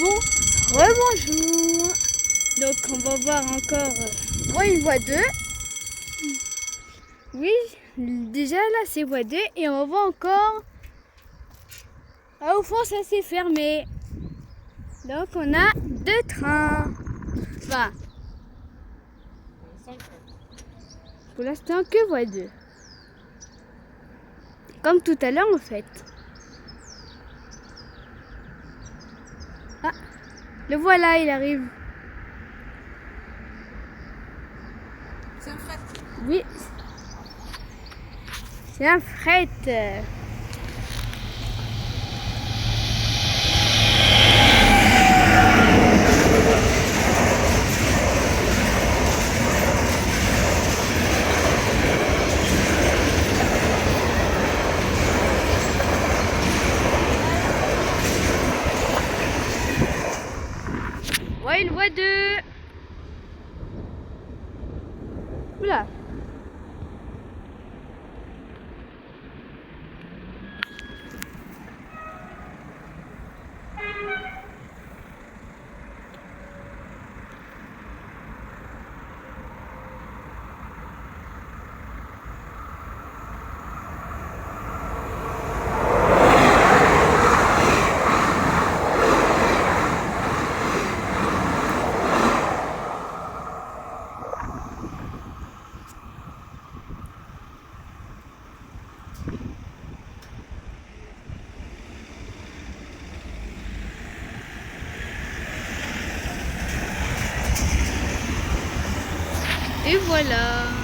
Bon, rebonjour. Donc on va voir encore. Moi une voie 2. Oui, déjà là c'est voie 2 et on va voir encore. Ah, au fond ça s'est fermé. Donc on a 2 trains. Enfin, pour l'instant que voie 2. Comme tout à l'heure en fait. Ah, le voilà, il arrive. C'est un fret. Oui, c'est un fret. Ouais, une voie 2. Oula. Et voilà.